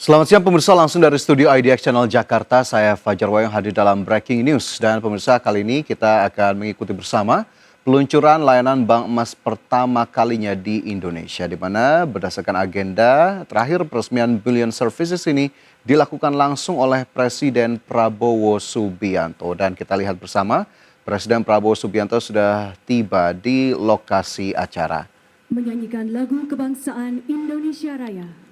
Selamat siang pemirsa, langsung dari studio IDX Channel Jakarta, saya Fajar Wayang hadir dalam Breaking News. Dan pemirsa, kali ini kita akan mengikuti bersama peluncuran layanan bank emas pertama kalinya di Indonesia, di mana berdasarkan agenda terakhir peresmian Billion Services ini dilakukan langsung oleh Presiden Prabowo Subianto. Dan kita lihat bersama, Presiden Prabowo Subianto sudah tiba di lokasi acara. Menyanyikan lagu kebangsaan Indonesia Raya.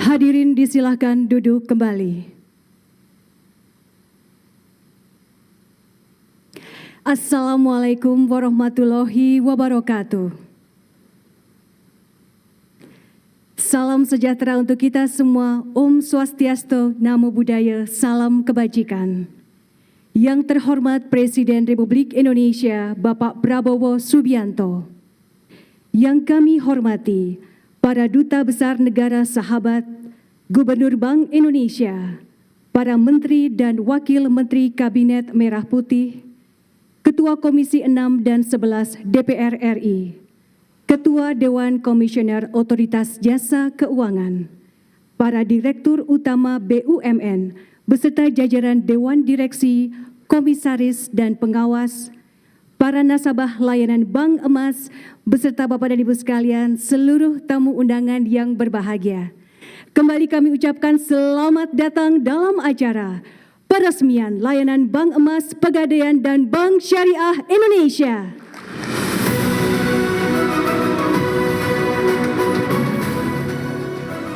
Hadirin disilahkan duduk kembali. Assalamualaikum warahmatullahi wabarakatuh. Salam sejahtera untuk kita semua. Om Swastiastu, Namo Buddhaya, salam kebajikan. Yang terhormat Presiden Republik Indonesia, Bapak Prabowo Subianto. Yang kami hormati, para Duta Besar Negara Sahabat, Gubernur Bank Indonesia, para Menteri dan Wakil Menteri Kabinet Merah Putih, Ketua Komisi 6 dan 11 DPR RI, Ketua Dewan Komisioner Otoritas Jasa Keuangan, para Direktur Utama BUMN, beserta jajaran Dewan Direksi, Komisaris dan Pengawas, para nasabah layanan Bank Emas, beserta Bapak dan Ibu sekalian, seluruh tamu undangan yang berbahagia. Kembali kami ucapkan selamat datang dalam acara peresmian layanan Bank Emas Pegadaian dan Bank Syariah Indonesia.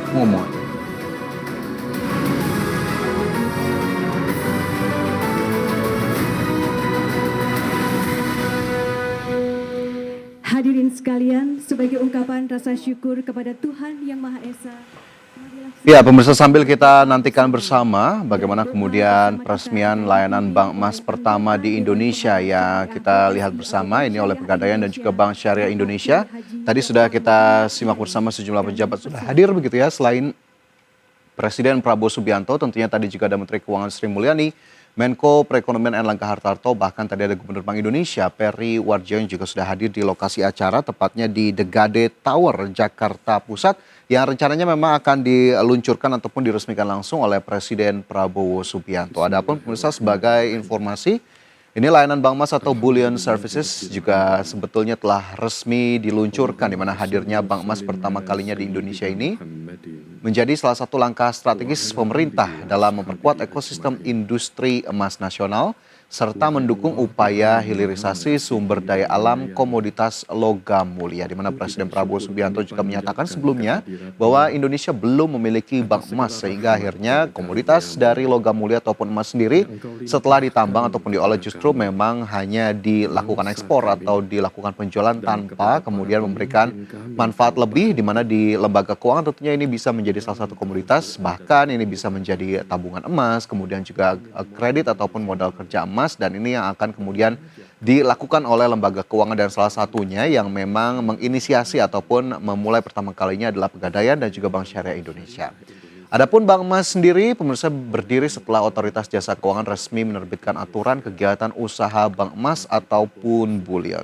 Ngomong. Hadirin sekalian, sebagai ungkapan rasa syukur kepada Tuhan Yang Maha Esa. Ya, pemirsa, sambil kita nantikan bersama bagaimana kemudian peresmian layanan Bank Emas pertama di Indonesia yang kita lihat bersama ini oleh Pegadaian dan juga Bank Syariah Indonesia. Tadi sudah kita simak bersama, sejumlah pejabat sudah hadir begitu ya, selain Presiden Prabowo Subianto, tentunya tadi juga ada Menteri Keuangan Sri Mulyani, Menko Perekonomian Erlangga Hartarto, bahkan tadi ada Gubernur Bank Indonesia Peri Warjio juga sudah hadir di lokasi acara, tepatnya di The Gade Tower, Jakarta Pusat, yang rencananya memang akan diluncurkan ataupun diresmikan langsung oleh Presiden Prabowo Subianto. Adapun pemirsa, sebagai informasi, ini layanan Bank Emas atau Bullion Services juga sebetulnya telah resmi diluncurkan, di mana hadirnya Bank Emas pertama kalinya di Indonesia ini menjadi salah satu langkah strategis pemerintah dalam memperkuat ekosistem industri emas nasional serta mendukung upaya hilirisasi sumber daya alam komoditas logam mulia, di mana Presiden Prabowo Subianto juga menyatakan sebelumnya bahwa Indonesia belum memiliki bank emas, sehingga akhirnya komoditas dari logam mulia ataupun emas sendiri setelah ditambang ataupun diolah justru memang hanya dilakukan ekspor atau dilakukan penjualan tanpa kemudian memberikan manfaat lebih, di mana di lembaga keuangan tentunya ini bisa menjadi salah satu komoditas, bahkan ini bisa menjadi tabungan emas, kemudian juga kredit ataupun modal kerja emas, dan ini yang akan kemudian dilakukan oleh lembaga keuangan, dan salah satunya yang memang menginisiasi ataupun memulai pertama kalinya adalah Pegadaian dan juga Bank Syariah Indonesia. Adapun Bank Emas sendiri, pemirsa, berdiri setelah Otoritas Jasa Keuangan resmi menerbitkan aturan kegiatan usaha bank emas ataupun bulion.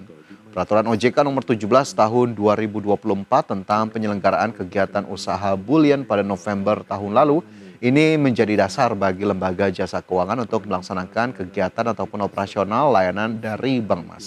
Peraturan OJK nomor 17 tahun 2024 tentang penyelenggaraan kegiatan usaha bulion pada November tahun lalu ini menjadi dasar bagi lembaga jasa keuangan untuk melaksanakan kegiatan ataupun operasional layanan dari Bank Emas.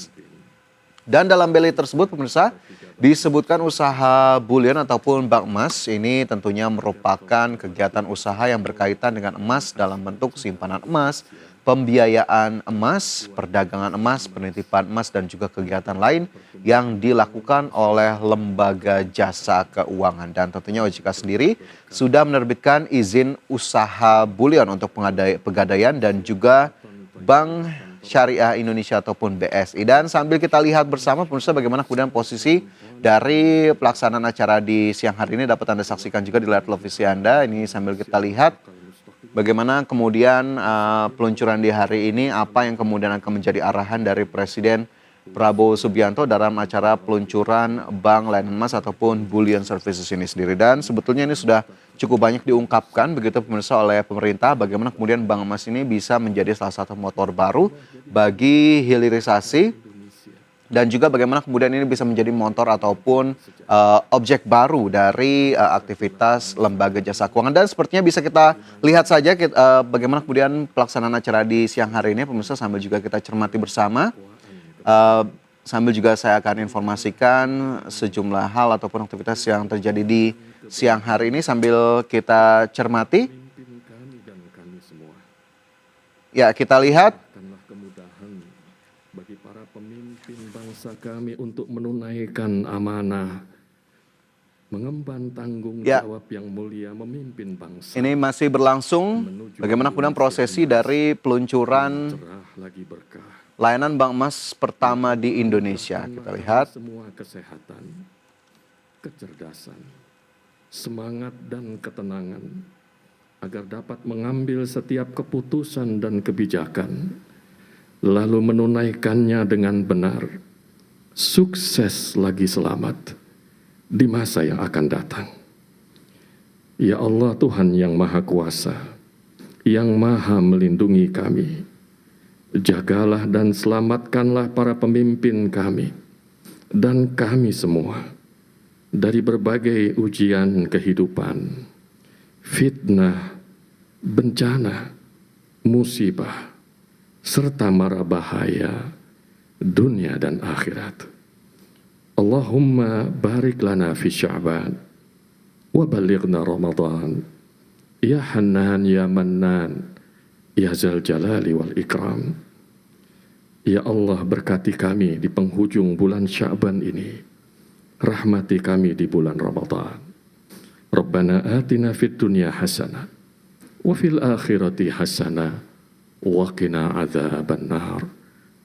Dan dalam BLI tersebut, pemirsa, disebutkan usaha bulion ataupun bank emas ini tentunya merupakan kegiatan usaha yang berkaitan dengan emas dalam bentuk simpanan emas, pembiayaan emas, perdagangan emas, penitipan emas, dan juga kegiatan lain yang dilakukan oleh lembaga jasa keuangan. Dan tentunya OJK sendiri sudah menerbitkan izin usaha bulion untuk Pegadaian dan juga Bank Syariah Indonesia ataupun BSI. Dan sambil kita lihat bersama pemirsa bagaimana kemudian posisi dari pelaksanaan acara di siang hari ini dapat Anda saksikan juga di layar televisi Anda. Ini sambil kita lihat bagaimana kemudian peluncuran di hari ini, apa yang kemudian akan menjadi arahan dari Presiden Prabowo Subianto dalam acara peluncuran Bank Layanan Emas ataupun Bullion Services ini sendiri. Dan sebetulnya ini sudah cukup banyak diungkapkan begitu pemirsa oleh pemerintah, bagaimana kemudian Bank Emas ini bisa menjadi salah satu motor baru bagi hilirisasi, dan juga bagaimana kemudian ini bisa menjadi motor ataupun objek baru dari aktivitas lembaga jasa keuangan. Dan sepertinya bisa kita lihat saja bagaimana kemudian pelaksanaan acara di siang hari ini pemirsa, sambil juga kita cermati bersama. Sambil juga saya akan informasikan sejumlah hal ataupun aktivitas yang terjadi di siang hari ini sambil kita cermati. Ya, kita lihat. Kemudahan bagi para pemimpin bangsa kami untuk menunaikan amanah, mengemban tanggung jawab yang mulia memimpin bangsa. Ini masih berlangsung bagaimana kemudian prosesi dari peluncuran layanan Bank Emas pertama di Indonesia. Kita lihat. Semua kesehatan, kecerdasan, semangat dan ketenangan agar dapat mengambil setiap keputusan dan kebijakan, lalu menunaikannya dengan benar. Sukses lagi selamat di masa yang akan datang. Ya Allah, Tuhan yang Maha Kuasa, yang Maha melindungi kami, jagalah dan selamatkanlah para pemimpin kami dan kami semua dari berbagai ujian kehidupan, fitnah, bencana, musibah, serta mara bahaya dunia dan akhirat. Allahumma barik lana fi Sya'ban wa balighna Ramadan, ya Hannan ya Mannan ya Zal Jalali wal Ikram. Ya Allah, berkati kami di penghujung bulan Sya'ban ini, rahmati kami di bulan Ramadan. Rabbana atina fid dunya hasanah wa fil akhirati hasanah wa qina adzaban nar.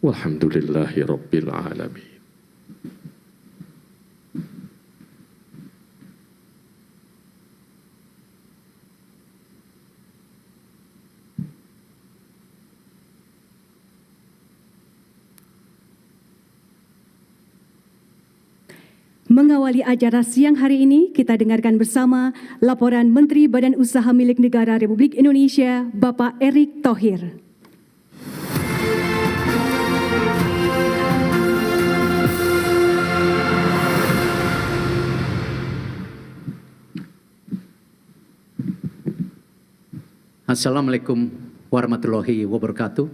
Walhamdulillahi rabbil alamin. Mengawali acara siang hari ini, kita dengarkan bersama laporan Menteri Badan Usaha Milik Negara Republik Indonesia, Bapak Erick Thohir. Assalamualaikum warahmatullahi wabarakatuh.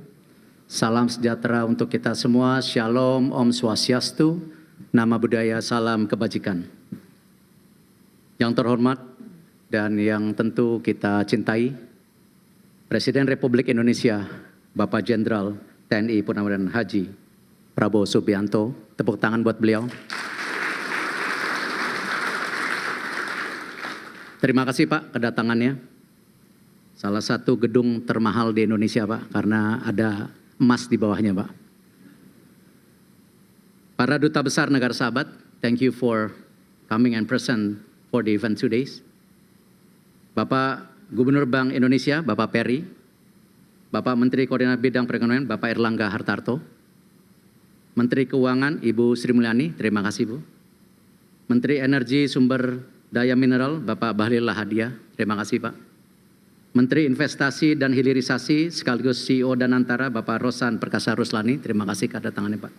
Salam sejahtera untuk kita semua. Shalom, Om Swastiastu. Nama budaya, salam kebajikan. Yang terhormat dan yang tentu kita cintai, Presiden Republik Indonesia, Bapak Jenderal TNI Purnawirawan Haji Prabowo Subianto. Tepuk tangan buat beliau. Terima kasih Pak kedatangannya. Salah satu gedung termahal di Indonesia Pak, karena ada emas di bawahnya Pak. Para Duta Besar Negara Sahabat, thank you for coming and present for the event today. Bapak Gubernur Bank Indonesia, Bapak Peri, Bapak Menteri Koordinator Bidang Perekonomian, Bapak Erlangga Hartarto, Menteri Keuangan, Ibu Sri Mulyani, terima kasih Bu. Menteri Energi Sumber Daya Mineral, Bapak Bahlil Lahadiah, terima kasih Pak. Menteri Investasi dan Hilirisasi sekaligus CEO Danantara, Bapak Rosan Perkasa Ruslani, terima kasih kedatangannya Pak.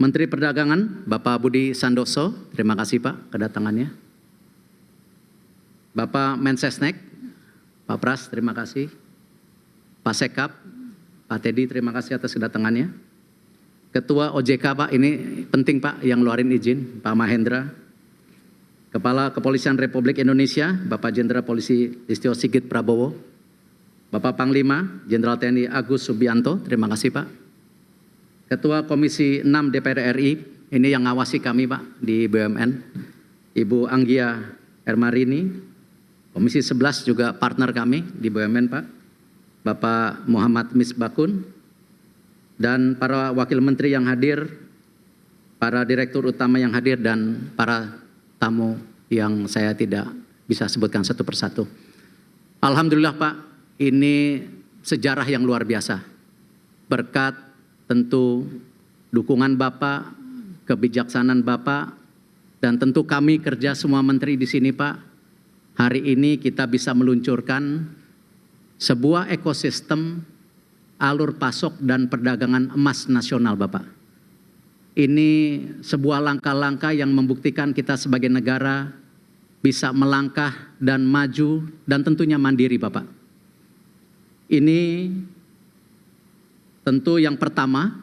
Menteri Perdagangan, Bapak Budi Santoso, terima kasih Pak kedatangannya. Bapak Mensesnek, Pak Pras, terima kasih. Pak Sekap, Pak Teddy, terima kasih atas kedatangannya. Ketua OJK Pak, ini penting Pak yang ngeluarin izin, Pak Mahendra. Kepala Kepolisian Republik Indonesia, Bapak Jenderal Polisi Listio Sigit Prabowo. Bapak Panglima, Jenderal TNI Agus Subianto, terima kasih Pak. Ketua Komisi 6 DPR RI, ini yang ngawasi kami Pak di BUMN. Ibu Anggia Ermarini, Komisi 11 juga partner kami di BUMN Pak. Bapak Muhammad Misbakun, dan para wakil menteri yang hadir, para direktur utama yang hadir, dan para tamu yang saya tidak bisa sebutkan satu persatu. Alhamdulillah Pak, ini sejarah yang luar biasa. Berkat tentu dukungan Bapak, kebijaksanaan Bapak, dan tentu kami kerja semua menteri di sini Pak. Hari ini kita bisa meluncurkan sebuah ekosistem alur pasok dan perdagangan emas nasional Bapak. Ini sebuah langkah-langkah yang membuktikan kita sebagai negara bisa melangkah dan maju dan tentunya mandiri Bapak. Ini tentu yang pertama,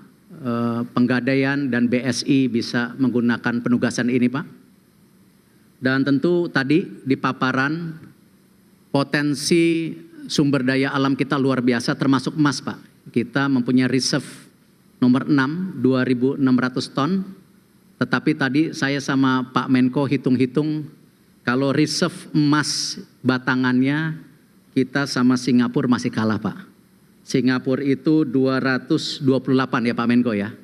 Penggadaian dan BSI bisa menggunakan penugasan ini Pak. Dan tentu tadi di paparan potensi sumber daya alam kita luar biasa termasuk emas Pak. Kita mempunyai reserve nomor 6, 2.600 ton. Tetapi tadi saya sama Pak Menko hitung-hitung, kalau reserve emas batangannya kita sama Singapura masih kalah Pak. Singapura itu 228 ya Pak Menko ya.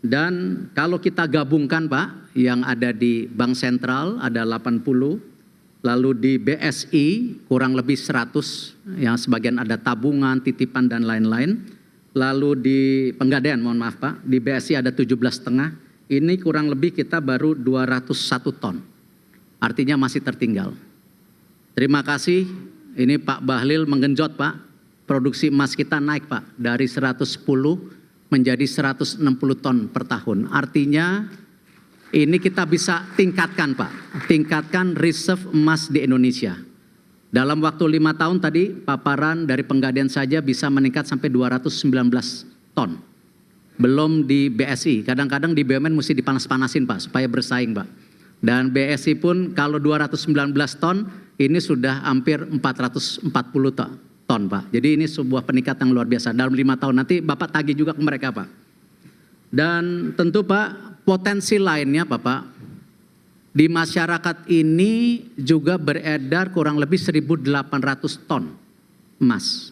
Dan kalau kita gabungkan Pak, yang ada di Bank Sentral ada 80, lalu di BSI kurang lebih 100, yang sebagian ada tabungan, titipan dan lain-lain. Lalu di Penggadaian, mohon maaf Pak, di BSI ada 17,5, ini kurang lebih kita baru 201 ton. Artinya masih tertinggal. Terima kasih, ini Pak Bahlil menggenjot Pak, produksi emas kita naik Pak, dari 110 menjadi 160 ton per tahun. Artinya ini kita bisa tingkatkan Pak, tingkatkan reserve emas di Indonesia. Dalam waktu 5 tahun tadi paparan dari Penggadaian saja bisa meningkat sampai 219 ton. Belum di BSI, kadang-kadang di BUMN mesti dipanas-panasin Pak supaya bersaing Pak. Dan BSI pun kalau 219 ton ini sudah hampir 440 ton Pak. Jadi ini sebuah peningkatan yang luar biasa dalam 5 tahun. Nanti Bapak tagih juga ke mereka Pak. Dan tentu Pak potensi lainnya Bapak, di masyarakat ini juga beredar kurang lebih 1.800 ton emas.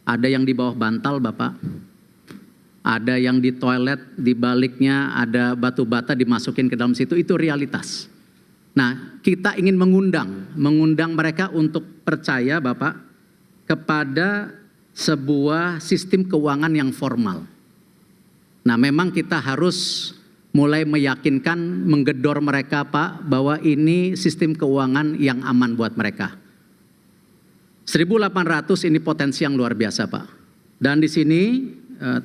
Ada yang di bawah bantal Bapak, ada yang di toilet, di baliknya ada batu bata dimasukin ke dalam situ, itu realitas. Nah kita ingin mengundang mereka untuk percaya Bapak kepada sebuah sistem keuangan yang formal. Nah memang kita harus mulai meyakinkan, menggedor mereka Pak, bahwa ini sistem keuangan yang aman buat mereka. 1.800 ini potensi yang luar biasa Pak. Dan di sini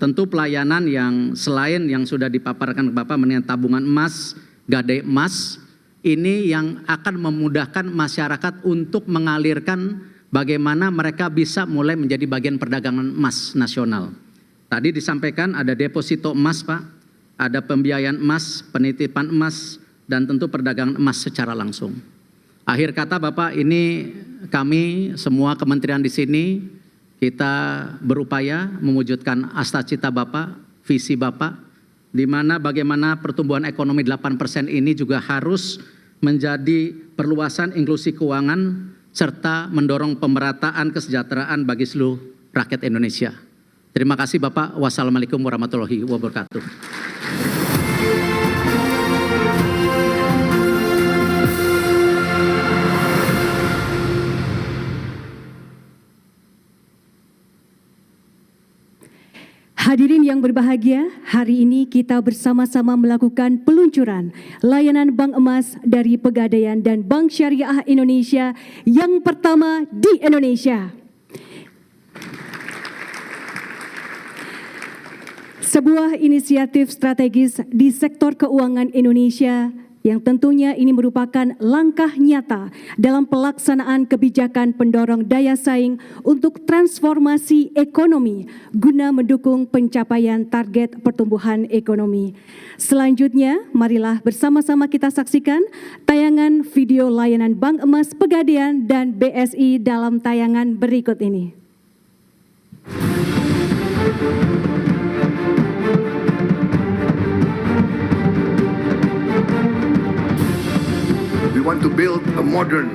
tentu pelayanan yang selain yang sudah dipaparkan ke Bapak mengenai tabungan emas, gadai emas, ini yang akan memudahkan masyarakat untuk mengalirkan bagaimana mereka bisa mulai menjadi bagian perdagangan emas nasional. Tadi disampaikan ada deposito emas Pak, ada pembiayaan emas, penitipan emas, dan tentu perdagangan emas secara langsung. Akhir kata Bapak, ini kami semua kementerian di sini kita berupaya mewujudkan cita Bapak, visi Bapak, di mana bagaimana pertumbuhan ekonomi 8% ini juga harus menjadi perluasan inklusi keuangan serta mendorong pemerataan kesejahteraan bagi seluruh rakyat Indonesia. Terima kasih Bapak. Wassalamualaikum warahmatullahi wabarakatuh. Hadirin yang berbahagia, hari ini kita bersama-sama melakukan peluncuran layanan Bank Emas dari Pegadaian dan Bank Syariah Indonesia yang pertama di Indonesia. Sebuah inisiatif strategis di sektor keuangan Indonesia yang tentunya ini merupakan langkah nyata dalam pelaksanaan kebijakan pendorong daya saing untuk transformasi ekonomi guna mendukung pencapaian target pertumbuhan ekonomi. Selanjutnya, marilah bersama-sama kita saksikan tayangan video layanan Bank Emas Pegadaian dan BSI dalam tayangan berikut ini. We want to build a modern,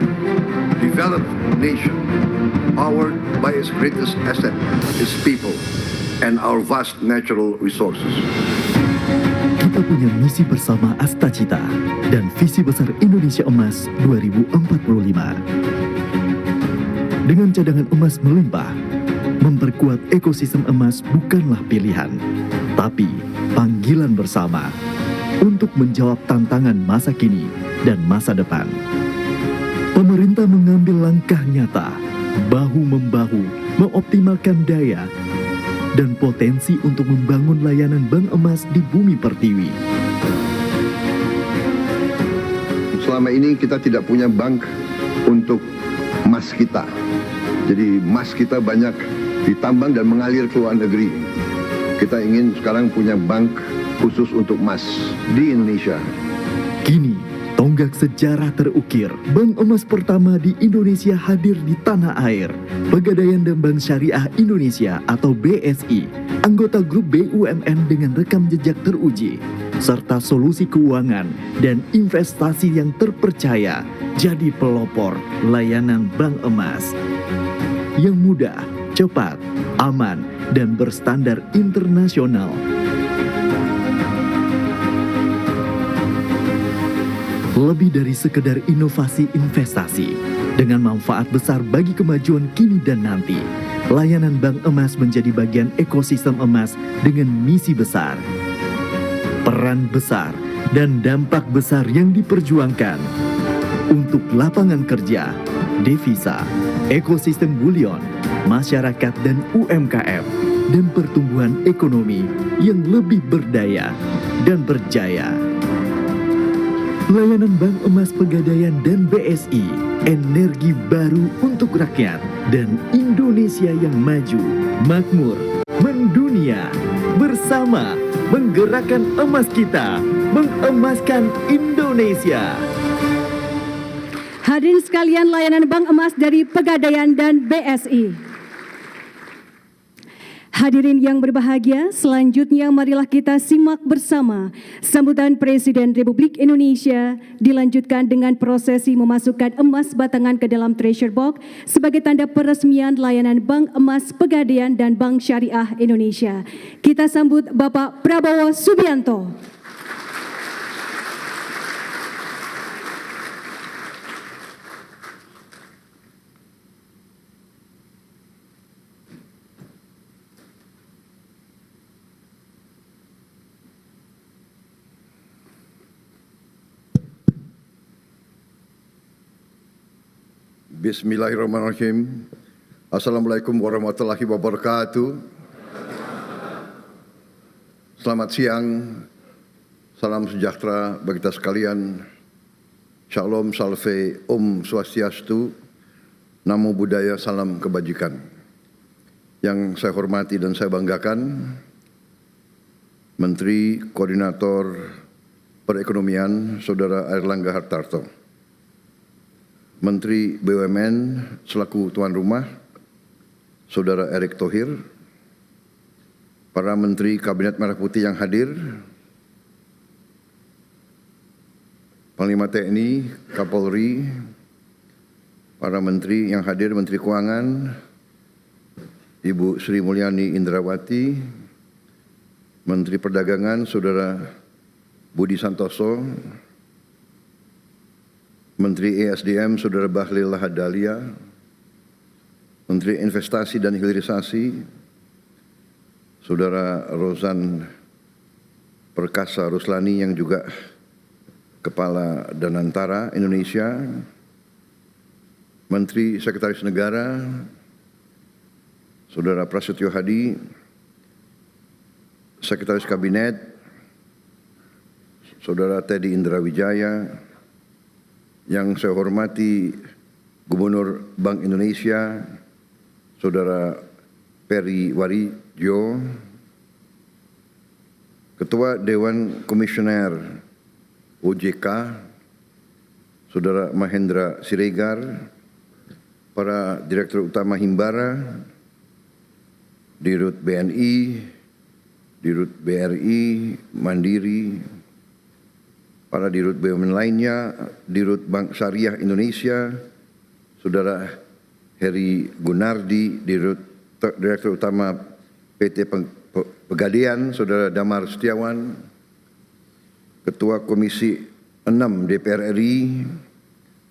developed nation powered by its greatest asset, its people, and our vast natural resources. Kita punya misi bersama Astacita dan visi besar Indonesia Emas 2045. Dengan cadangan emas melimpah, memperkuat ekosistem emas bukanlah pilihan, tapi panggilan bersama untuk menjawab tantangan masa kini dan masa depan. Pemerintah mengambil langkah nyata, bahu-membahu, mengoptimalkan daya dan potensi untuk membangun layanan bank emas di bumi pertiwi. Selama ini kita tidak punya bank untuk emas kita. Jadi emas kita banyak ditambang dan mengalir ke luar negeri. Kita ingin sekarang punya bank khusus untuk emas di Indonesia. Kini, tonggak sejarah terukir. Bank emas pertama di Indonesia hadir di tanah air. Pegadaian dan Bank Syariah Indonesia atau BSI, anggota grup BUMN dengan rekam jejak teruji, serta solusi keuangan dan investasi yang terpercaya, jadi pelopor layanan bank emas yang mudah, cepat, aman, dan berstandar internasional. Lebih dari sekedar inovasi investasi, dengan manfaat besar bagi kemajuan kini dan nanti, layanan bank emas menjadi bagian ekosistem emas dengan misi besar, peran besar, dan dampak besar yang diperjuangkan untuk lapangan kerja, devisa, ekosistem bulion, masyarakat dan UMKM, dan pertumbuhan ekonomi yang lebih berdaya dan berjaya. Layanan Bank Emas Pegadaian dan BSI, energi baru untuk rakyat dan Indonesia yang maju, makmur, mendunia. Bersama menggerakkan emas kita, mengemaskan Indonesia. Hadirin sekalian, layanan Bank Emas dari Pegadaian dan BSI. Hadirin yang berbahagia, selanjutnya marilah kita simak bersama sambutan Presiden Republik Indonesia dilanjutkan dengan prosesi memasukkan emas batangan ke dalam treasure box sebagai tanda peresmian layanan Bank Emas Pegadaian dan Bank Syariah Indonesia. Kita sambut Bapak Prabowo Subianto. Bismillahirrahmanirrahim. Assalamualaikum warahmatullahi wabarakatuh. Selamat siang, salam sejahtera bagi kita sekalian. Shalom, salve, Om Swastiastu, Namo Buddhaya, salam kebajikan. Yang saya hormati dan saya banggakan, Menteri Koordinator Perekonomian, Saudara Airlangga Hartarto. Menteri BUMN selaku tuan rumah, Saudara Erick Thohir, para Menteri Kabinet Merah Putih yang hadir, Panglima TNI, Kapolri, para Menteri yang hadir, Menteri Keuangan, Ibu Sri Mulyani Indrawati, Menteri Perdagangan, Saudara Budi Santoso, Menteri ESDM, Saudara Bahlil Lahadalia, Menteri Investasi dan Hilirisasi, Saudara Rozan Perkasa Ruslani yang juga Kepala Danantara Indonesia, Menteri Sekretaris Negara, Saudara Prasetyo Hadi, Sekretaris Kabinet, Saudara Teddy Indrawijaya, yang saya hormati Gubernur Bank Indonesia, Saudara Peri Warijyo, Ketua Dewan Komisioner OJK, Saudara Mahendra Siregar, para Direktur Utama Himbara, Dirut BNI, Dirut BRI, Mandiri, para Dirut BUMN lainnya, Dirut Bank Syariah Indonesia, Saudara Heri Gunardi, Direktur Utama PT Pegadaian, Saudara Damar Setiawan, Ketua Komisi 6 DPR RI,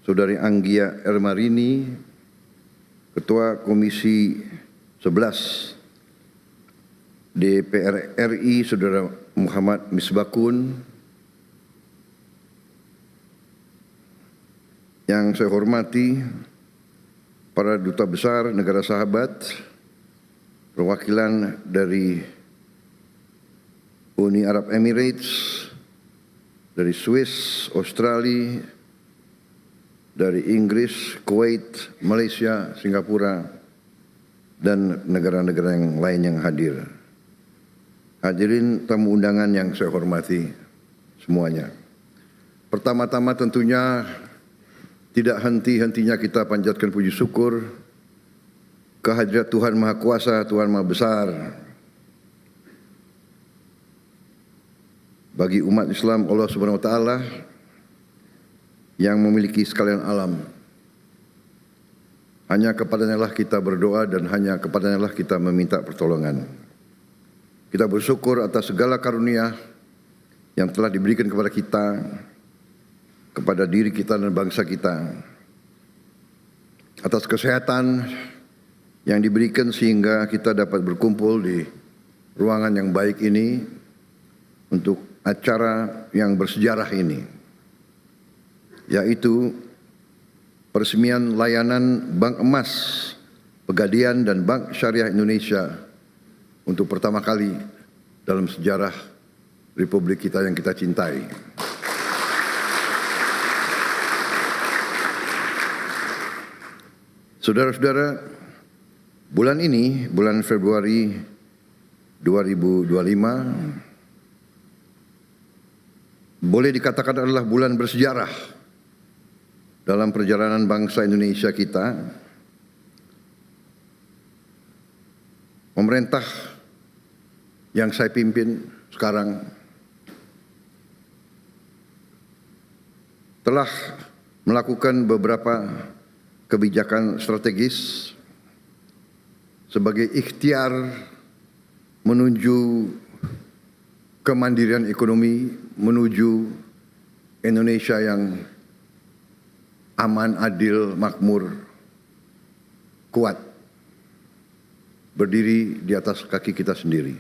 Saudari Anggia Ermarini, Ketua Komisi 11 DPR RI, Saudara Muhammad Misbakun, yang saya hormati para duta besar negara sahabat, perwakilan dari Uni Arab Emirates, dari Swiss, Australia, dari Inggris, Kuwait, Malaysia, Singapura, dan negara-negara yang lain yang hadir. Hadirin tamu undangan yang saya hormati semuanya. Pertama-tama tentunya tidak henti-hentinya kita panjatkan puji syukur kehadirat Tuhan Maha Kuasa, Tuhan Maha Besar bagi umat Islam Allah Subhanahu wa taala yang memiliki sekalian alam. Hanya kepadanya lah kita berdoa dan hanya kepadanya lah kita meminta pertolongan. Kita bersyukur atas segala karunia yang telah diberikan kepada kita, kepada diri kita dan bangsa kita, atas kesehatan yang diberikan sehingga kita dapat berkumpul di ruangan yang baik ini untuk acara yang bersejarah ini, yaitu peresmian layanan Bank Emas Pegadaian dan Bank Syariah Indonesia untuk pertama kali dalam sejarah Republik kita yang kita cintai. Saudara-saudara, bulan ini, bulan Februari 2025, boleh dikatakan adalah bulan bersejarah dalam perjalanan bangsa Indonesia kita. Pemerintah yang saya pimpin sekarang telah melakukan beberapa kebijakan strategis sebagai ikhtiar menuju kemandirian ekonomi, menuju Indonesia yang aman, adil, makmur, kuat, berdiri di atas kaki kita sendiri.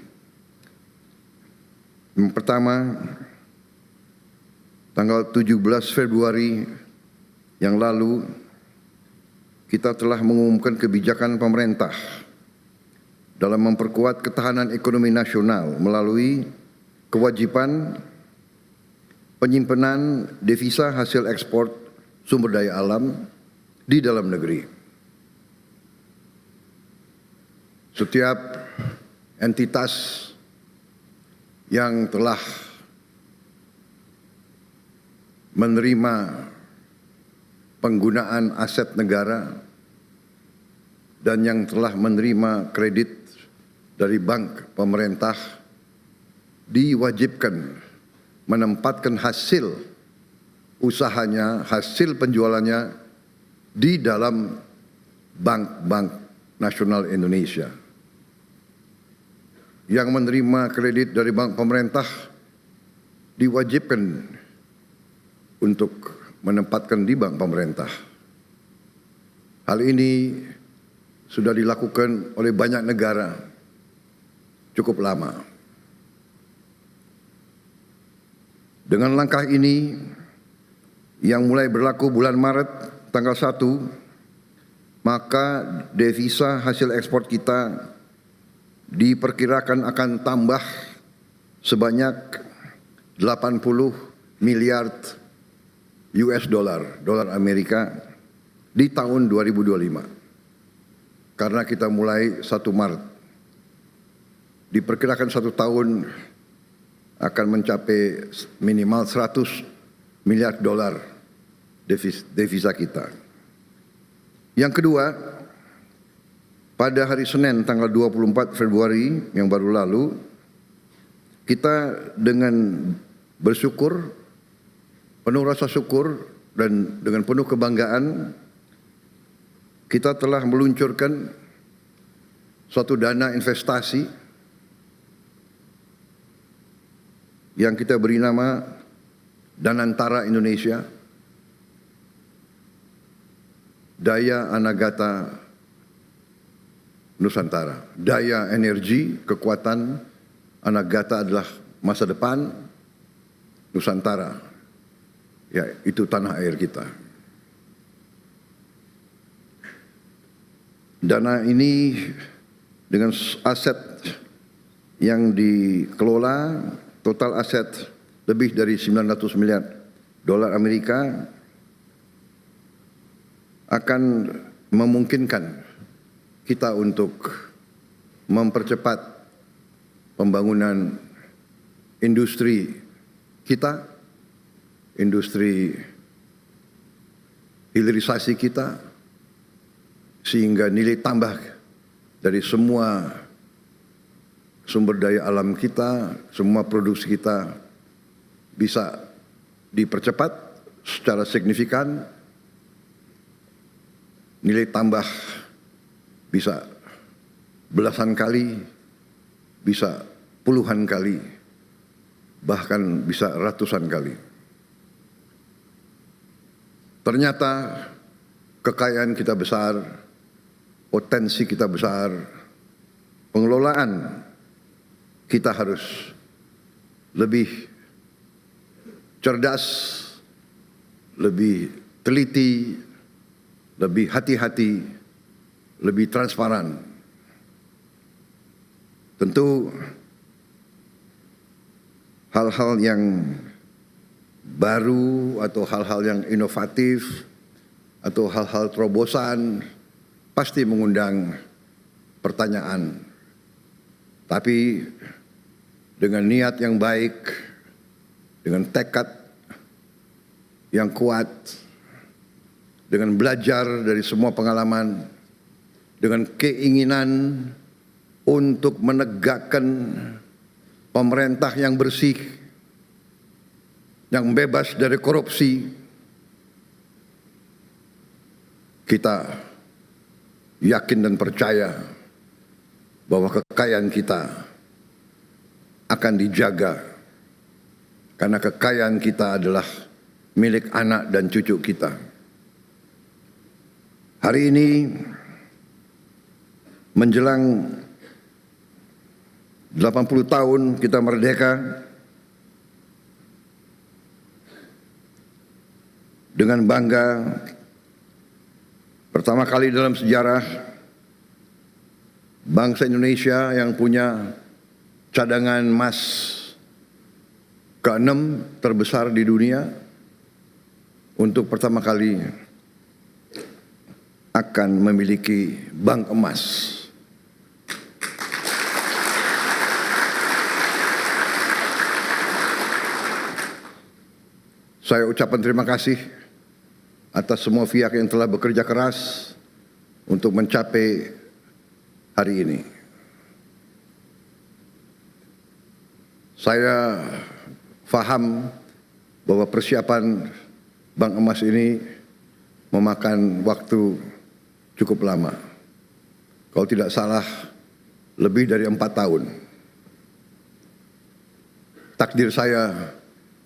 Yang pertama, tanggal 17 Februari yang lalu, kita telah mengumumkan kebijakan pemerintah dalam memperkuat ketahanan ekonomi nasional melalui kewajiban penyimpanan devisa hasil ekspor sumber daya alam di dalam negeri. Setiap entitas yang telah menerima penggunaan aset negara dan yang telah menerima kredit dari bank pemerintah diwajibkan menempatkan hasil usahanya, hasil penjualannya di dalam bank-bank nasional Indonesia. Yang menerima kredit dari bank pemerintah diwajibkan untuk menempatkan di bank pemerintah. Hal ini sudah dilakukan oleh banyak negara cukup lama. Dengan langkah ini yang mulai berlaku bulan Maret tanggal 1, maka devisa hasil ekspor kita diperkirakan akan tambah sebanyak 80 miliar US dollar, dolar Amerika di tahun 2025. Karena kita mulai 1 Maret. Diperkirakan 1 tahun akan mencapai minimal 100 miliar dolar devisa kita. Yang kedua, pada hari Senin tanggal 24 Februari yang baru lalu, kita dengan bersyukur, penuh rasa syukur dan dengan penuh kebanggaan, kita telah meluncurkan suatu dana investasi yang kita beri nama Danantara Indonesia, Daya Anagata Nusantara. Daya energi, kekuatan, Anagata adalah masa depan, Nusantara, ya itu tanah air kita. Dana ini dengan aset yang dikelola, total aset lebih dari 900 miliar dolar Amerika, akan memungkinkan kita untuk mempercepat pembangunan industri kita, industri hilirisasi kita, sehingga nilai tambah dari semua sumber daya alam kita, semua produksi kita bisa dipercepat secara signifikan. Nilai tambah bisa belasan kali, bisa puluhan kali, bahkan bisa ratusan kali. Ternyata kekayaan kita besar, potensi kita besar, pengelolaan kita harus lebih cerdas, lebih teliti, lebih hati-hati, lebih transparan. Tentu hal-hal yang baru atau hal-hal yang inovatif atau hal-hal terobosan pasti mengundang pertanyaan. Tapi dengan niat yang baik, dengan tekad yang kuat, dengan belajar dari semua pengalaman, dengan keinginan untuk menegakkan pemerintah yang bersih, yang bebas dari korupsi, kita yakin dan percaya bahwa kekayaan kita akan dijaga, karena kekayaan kita adalah milik anak dan cucu kita. Hari ini menjelang 80 tahun kita merdeka, dengan bangga pertama kali dalam sejarah bangsa Indonesia yang punya cadangan emas ke-6 terbesar di dunia, untuk pertama kali akan memiliki bank emas. Saya ucapkan terima kasih atas semua pihak yang telah bekerja keras untuk mencapai hari ini. Saya faham bahwa persiapan Bank Emas ini memakan waktu cukup lama. Kalau tidak salah, lebih dari 4 tahun. Takdir saya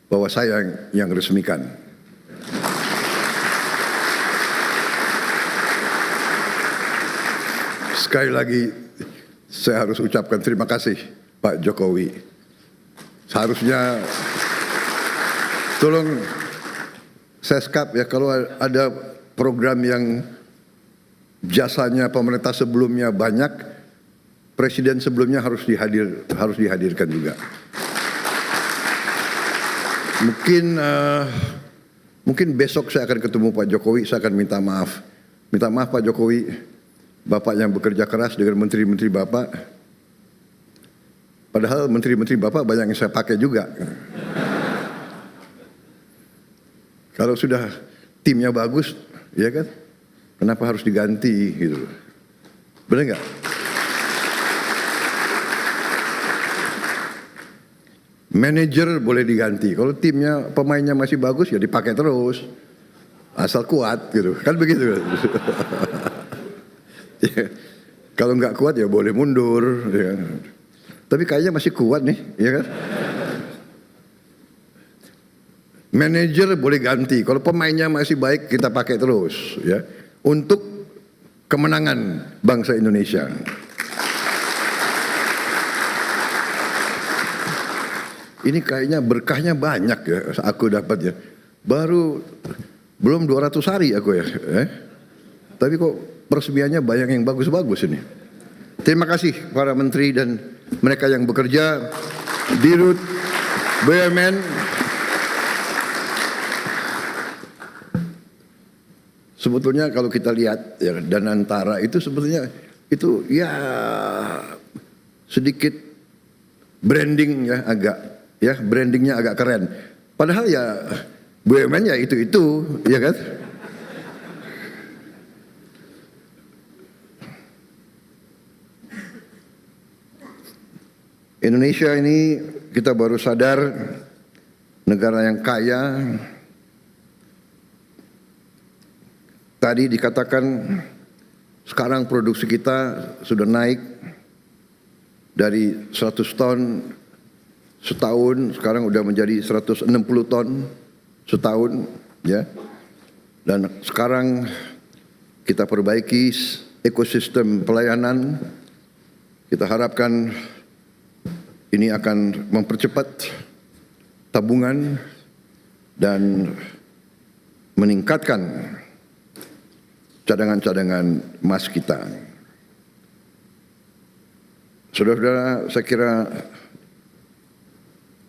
bahwa saya yang resmikan. Sekali lagi, saya harus ucapkan terima kasih Pak Jokowi. Seharusnya tolong Seskap ya, kalau ada program yang jasanya pemerintah sebelumnya banyak, presiden sebelumnya harus dihadirkan juga. Mungkin besok saya akan ketemu Pak Jokowi, saya akan minta maaf. Minta maaf Pak Jokowi, Bapak yang bekerja keras dengan menteri-menteri Bapak. Padahal menteri-menteri Bapak banyak yang saya pakai juga. Kalau sudah timnya bagus, ya kan? Kenapa harus diganti gitu? Benar nggak? Manajer boleh diganti. Kalau timnya pemainnya masih bagus ya dipakai terus. Asal kuat gitu. Kan begitu. Ya. Kalau nggak kuat ya boleh mundur. Ya. Tapi kayaknya masih kuat nih, ya kan? Manajer boleh ganti. Kalau pemainnya masih baik kita pakai terus, ya. Untuk kemenangan bangsa Indonesia. Ini kayaknya berkahnya banyak ya aku dapat ya. Belum 200 hari aku ya. Tapi kok peresmiannya banyak yang bagus-bagus ini. Terima kasih para menteri dan mereka yang bekerja di Dirut BUMN. Sebetulnya kalau kita lihat ya, Danantara itu sebetulnya itu ya sedikit branding ya, brandingnya agak keren. Padahal ya BUMN ya itu ya kan. Indonesia ini kita baru sadar negara yang kaya. Tadi dikatakan sekarang produksi kita sudah naik dari 100 ton setahun, sekarang udah menjadi 160 ton setahun, ya. Dan sekarang kita perbaiki ekosistem pelayanan. Kita harapkan ini akan mempercepat tabungan dan meningkatkan cadangan-cadangan emas kita. Saudara-saudara, saya kira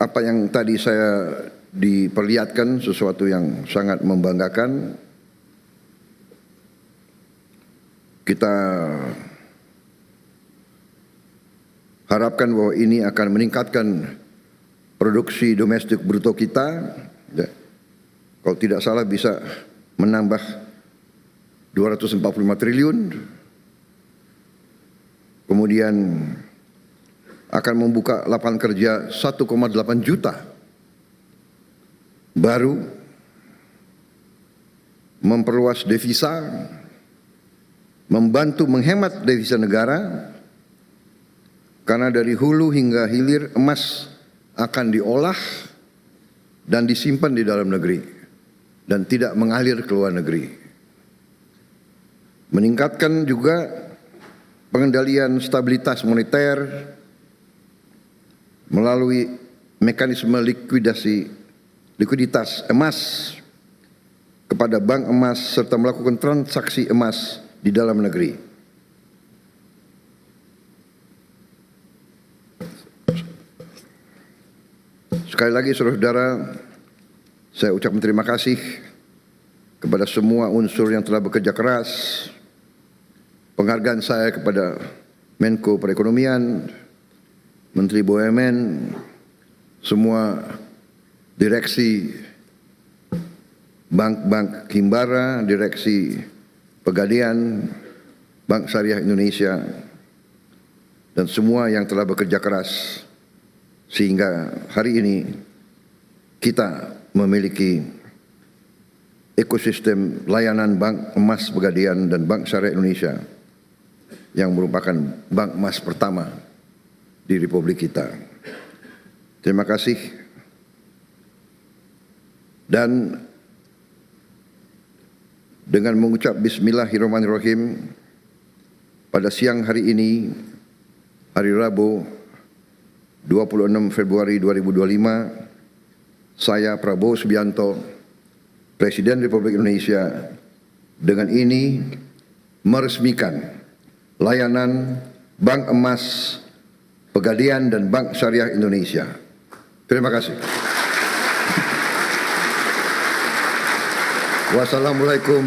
apa yang tadi saya diperlihatkan sesuatu yang sangat membanggakan. Kita harapkan bahwa ini akan meningkatkan produksi domestik bruto kita. Ya. Kalau tidak salah bisa menambah 245 triliun, kemudian akan membuka lapangan kerja 1,8 juta baru, memperluas devisa, membantu menghemat devisa negara, karena dari hulu hingga hilir emas akan diolah dan disimpan di dalam negeri dan tidak mengalir ke luar negeri. Meningkatkan juga pengendalian stabilitas moneter melalui mekanisme likuiditas emas kepada bank emas serta melakukan transaksi emas di dalam negeri. Sekali lagi saudara-saudara, saya ucapkan terima kasih kepada semua unsur yang telah bekerja keras. Penghargaan saya kepada Menko Perekonomian, Menteri BUMN, semua direksi bank-bank Himbara, direksi Pegadaian, Bank Syariah Indonesia, dan semua yang telah bekerja keras sehingga hari ini kita memiliki ekosistem layanan Bank Emas Pegadaian dan Bank Syariah Indonesia yang merupakan bank emas pertama di Republik kita. Terima kasih. Dan dengan mengucap Bismillahirrahmanirrahim, pada siang hari ini, hari Rabu 26 Februari 2025, saya Prabowo Subianto, Presiden Republik Indonesia, dengan ini meresmikan layanan Bank Emas Pegadaian dan Bank Syariah Indonesia. Terima kasih. Wassalamualaikum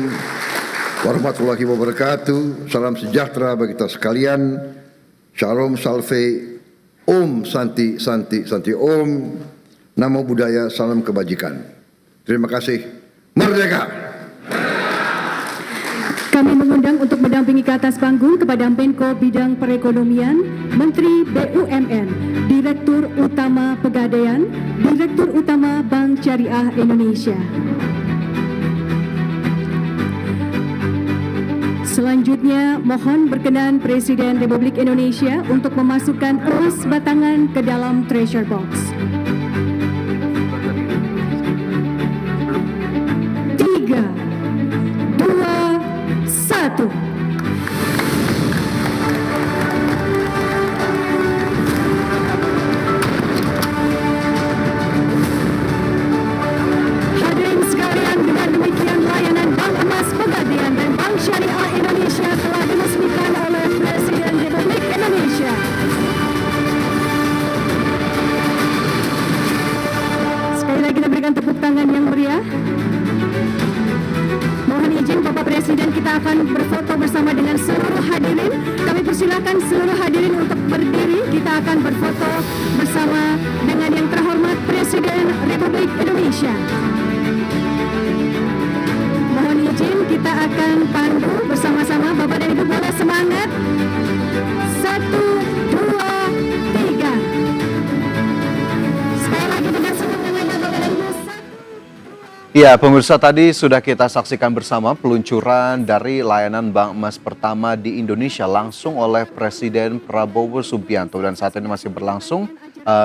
warahmatullahi wabarakatuh. Salam sejahtera bagi kita sekalian. Shalom salve. Om Santi Santi Santi Om. Namo Buddhaya, salam kebajikan. Terima kasih. Merdeka! Kami mengundang untuk mendampingi ke atas panggung kepada Menko Bidang Perekonomian, Menteri BUMN, Direktur Utama Pegadaian, Direktur Utama Bank Syariah Indonesia. Selanjutnya, mohon berkenan Presiden Republik Indonesia untuk memasukkan emas batangan ke dalam treasure box. 3, 2, 1. Hadirin sekalian, dengan demikian layanan Bank Emas Pegadaian dan Bank Syariah Indonesia telah diresmikan oleh Presiden Republik Indonesia. Sekali lagi kita berikan tepuk tangan yang meriah. Mohon izin Bapak Presiden, kita akan berfoto bersama dengan seluruh hadirin. Kami persilakan seluruh hadirin untuk berdiri. Kita akan berfoto bersama dengan yang terhormat Presiden Republik Indonesia. Mohon izin, kita akan pandu bersama-sama. Bapak dan Ibu boleh semangat. 1, 2, 3. Sekali lagi dengan semangat Bapak dan Ibu. Ya, pemirsa, tadi sudah kita saksikan bersama peluncuran dari layanan Bank Emas pertama di Indonesia langsung oleh Presiden Prabowo Subianto, dan saat ini masih berlangsung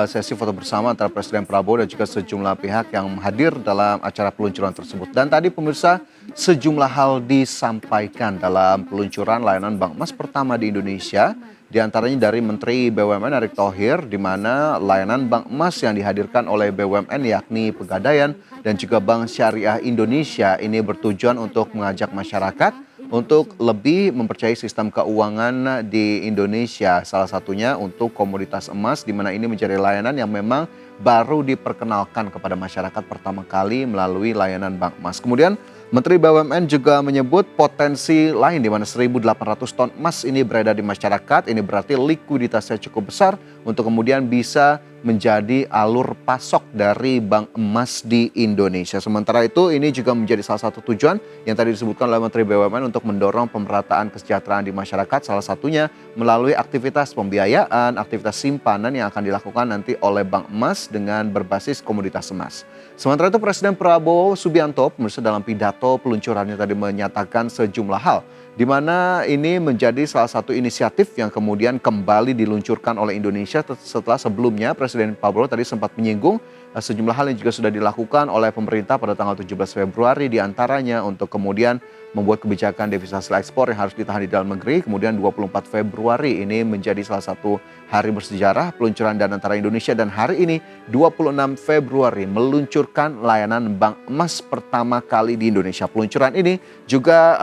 sesi foto bersama antara Presiden Prabowo dan juga sejumlah pihak yang hadir dalam acara peluncuran tersebut. Dan tadi pemirsa, sejumlah hal disampaikan dalam peluncuran layanan Bank Emas pertama di Indonesia. Di antaranya dari Menteri BUMN Erick Thohir, di mana layanan Bank Emas yang dihadirkan oleh BUMN yakni Pegadaian dan juga Bank Syariah Indonesia ini bertujuan untuk mengajak masyarakat untuk lebih mempercayai sistem keuangan di Indonesia. Salah satunya untuk komoditas emas, di mana ini menjadi layanan yang memang baru diperkenalkan kepada masyarakat pertama kali melalui layanan Bank Emas. Kemudian Menteri BUMN juga menyebut potensi lain di mana 1.800 ton emas ini beredar di masyarakat. Ini berarti likuiditasnya cukup besar untuk kemudian bisa menjadi alur pasok dari bank emas di Indonesia. Sementara itu ini juga menjadi salah satu tujuan yang tadi disebutkan oleh Menteri BUMN untuk mendorong pemerataan kesejahteraan di masyarakat. Salah satunya melalui aktivitas pembiayaan, aktivitas simpanan yang akan dilakukan nanti oleh bank emas dengan berbasis komoditas emas. Sementara itu Presiden Prabowo Subianto pemirsa dalam pidato peluncurannya tadi menyatakan sejumlah hal, di mana ini menjadi salah satu inisiatif yang kemudian kembali diluncurkan oleh Indonesia setelah sebelumnya Presiden Prabowo tadi sempat menyinggung sejumlah hal yang juga sudah dilakukan oleh pemerintah pada tanggal 17 Februari, diantaranya untuk kemudian membuat kebijakan devisa hasil ekspor yang harus ditahan di dalam negeri. Kemudian 24 Februari ini menjadi salah satu hari bersejarah peluncuran dana antara Indonesia, dan hari ini 26 Februari meluncurkan layanan Bank Emas pertama kali di Indonesia. Peluncuran ini juga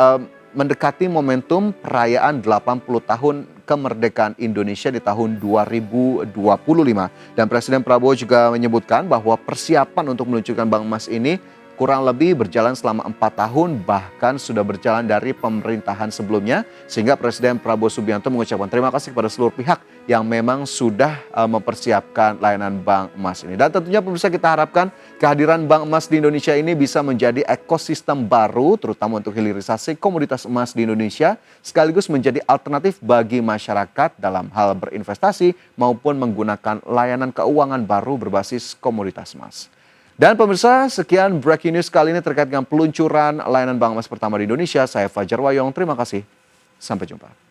mendekati momentum perayaan 80 tahun kemerdekaan Indonesia di tahun 2025. Dan Presiden Prabowo juga menyebutkan bahwa persiapan untuk meluncurkan Bank Emas ini kurang lebih berjalan selama 4 tahun, bahkan sudah berjalan dari pemerintahan sebelumnya, sehingga Presiden Prabowo Subianto mengucapkan terima kasih kepada seluruh pihak yang memang sudah mempersiapkan layanan bank emas ini. Dan tentunya pemirsa, kita harapkan kehadiran bank emas di Indonesia ini bisa menjadi ekosistem baru, terutama untuk hilirisasi komoditas emas di Indonesia, sekaligus menjadi alternatif bagi masyarakat dalam hal berinvestasi maupun menggunakan layanan keuangan baru berbasis komoditas emas. Dan pemirsa, sekian breaking news kali ini terkait dengan peluncuran layanan bank emas pertama di Indonesia. Saya Fajar Wayong, terima kasih. Sampai jumpa.